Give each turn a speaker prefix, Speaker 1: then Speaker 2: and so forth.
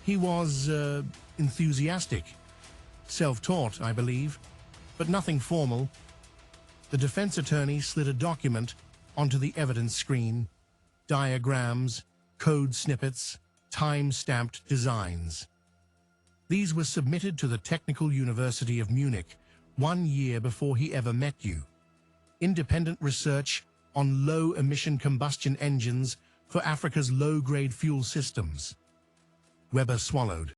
Speaker 1: He was enthusiastic, self-taught, I believe, but nothing formal. The defense attorney slid a document onto the evidence screen. Diagrams, code snippets, time-stamped designs. These were submitted to the Technical University of Munich 1 year before he ever met you. Independent research on low-emission combustion engines for Africa's low-grade fuel systems. Weber swallowed.